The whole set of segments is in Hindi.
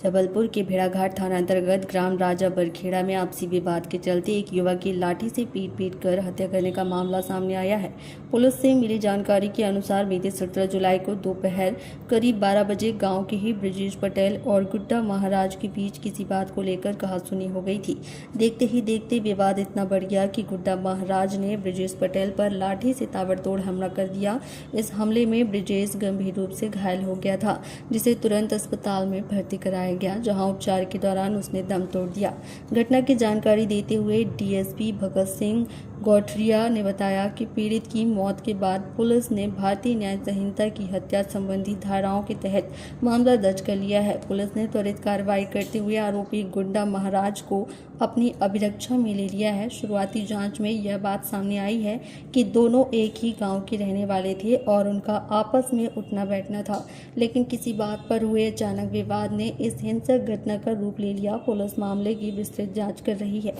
जबलपुर के भेड़ाघाट थाना अंतर्गत ग्राम राजा बरखेड़ा में आपसी विवाद के चलते एक युवक की लाठी से पीट कर हत्या करने का मामला सामने आया है। पुलिस से मिली जानकारी के अनुसार बीते 17 जुलाई को दोपहर करीब 12 बजे गांव के ही ब्रजेश पटेल और गुड्डा महाराज के बीच किसी बात को लेकर कहासुनी हो गई थी। देखते ही देखते विवाद इतना बढ़ गया कि गुड्डा महाराज ने ब्रजेश पटेल पर लाठी से ताबड़तोड़ हमला कर दिया। इस हमले में ब्रजेश गंभीर रूप से घायल हो गया था, जिसे तुरंत अस्पताल में भर्ती कराया गया, जहां उपचार के दौरान उसने दम तोड़ दिया। घटना की जानकारी देते हुए डीएसपी भगत सिंह गौठरिया ने बताया कि पीड़ित की मौत के बाद पुलिस ने भारतीय न्याय संहिता की हत्या संबंधी धाराओं के तहत मामला दर्ज कर लिया है। पुलिस ने त्वरित कार्रवाई करते हुए आरोपी गुड्डा महाराज को अपनी अभिरक्षा में ले लिया है। शुरुआती जांच में यह बात सामने आई है कि दोनों एक ही गांव के रहने वाले थे और उनका आपस में उठना बैठना था, लेकिन किसी बात पर हुए अचानक विवाद ने इस हिंसक घटना का रूप ले लिया। पुलिस मामले की विस्तृत जांच कर रही है।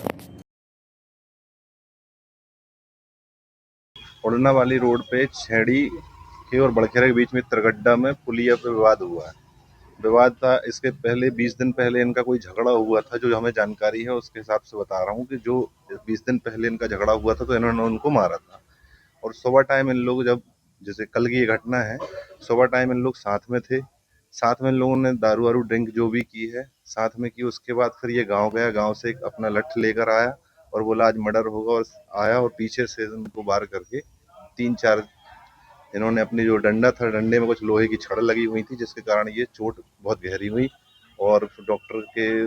उड़ना वाली रोड पे छेड़ी के और बड़खेरा के बीच में तरगड्डा में पुलिया पे विवाद हुआ है। विवाद था इसके पहले 20 दिन पहले इनका कोई झगड़ा हुआ था, जो हमें जानकारी है उसके हिसाब से बता रहा हूँ कि जो 20 दिन पहले इनका झगड़ा हुआ था तो इन्होंने उनको मारा था। और सुबह टाइम इन लोग जब, जैसे कल की ये घटना है, सुबह टाइम इन लोग साथ में थे, साथ में इन लोगों ने दारू वारू ड्रिंक जो भी की है साथ में की। उसके बाद फिर ये गांव गया, गांव से एक अपना लठ लेकर आया और बोला आज मर्डर होगा, और आया और पीछे से उनको वार करके 3-4 इन्होंने अपनी जो डंडा था, डंडे में कुछ लोहे की छड़ लगी हुई थी, जिसके कारण ये चोट बहुत गहरी हुई और डॉक्टर के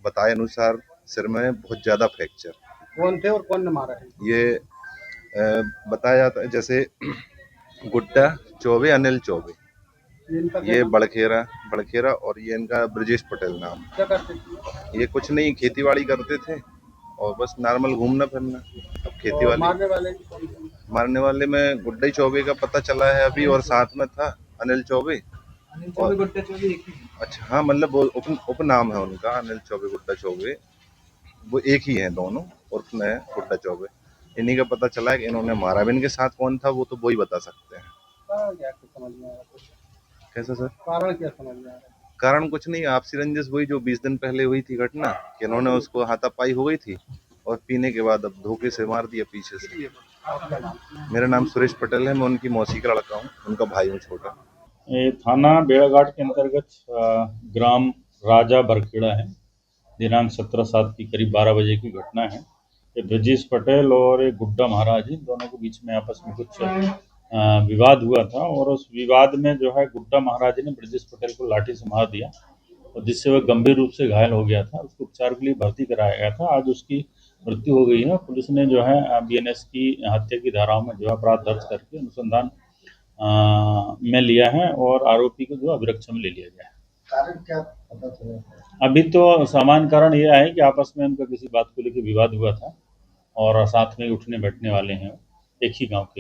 बताए अनुसार सिर में बहुत ज्यादा फ्रैक्चर। कौन थे और कौन ने मारा है? ये बताया जाता है जैसे गुड्डा चौबे, अनिल चौबे, ये बड़खेरा और ये इनका ब्रजेश पटेल नाम। क्या करते थे? ये कुछ नहीं, खेतीबाड़ी करते थे और बस नॉर्मल घूमना फिरना। अब खेती मारने वाले में गुड्डा चौबे का पता चला है अभी, और साथ में था अनिल चौबे। गुड्डा चौबे एक ही। अच्छा हाँ, मतलब वो उपनाम है उनका, अनिल चौबे गुड्डा चौबे, वो एक ही है दोनों, उर्फ में है गुड्डा चौबे। इन्हीं का पता चला है कि इन्होंने मारा। अब इनके साथ कौन था वो तो वो ही बता सकते हैं। समझ में आ रहा? कैसा सर? कारण क्या समझ में आ रहा है? कारण कुछ नहीं, आपसी रंजिश वही जो 20 दिन पहले हुई थी घटना, कि इन्होंने उसको हाथापाई हो गई थी और पीने के बाद अब धोखे से मार दिया पीछे से। मेरा नाम सुरेश पटेल है, मैं उनकी मौसी का लड़का हूँ, उनका भाई हूँ छोटा। ये थाना भेड़ाघाट के अंतर्गत ग्राम राजा बरखेड़ा है। दिनांक 17/7 की करीब 12 बजे की घटना है। ये ब्रजेश पटेल और एक गुड्डा महाराज, इन दोनों के बीच में आपस में कुछ विवाद हुआ था और उस विवाद में जो है गुड्डा महाराज ने ब्रजेश पटेल को लाठी से मार दिया और जिससे वह गंभीर रूप से घायल हो गया था। उसको उपचार के लिए भर्ती कराया गया था। आज उसकी मृत्यु हो गई है। पुलिस ने जो है BNS की हत्या की धाराओं में जो अपराध दर्ज करके अनुसंधान में लिया है और आरोपी को जो अभिरक्षा में ले लिया गया है। कारण क्या पता चला? अभी तो सामान्य कारण यह है कि आपस में उनका किसी बात को लेकर विवाद हुआ था और साथ में उठने बैठने वाले हैं, एक ही गांव के।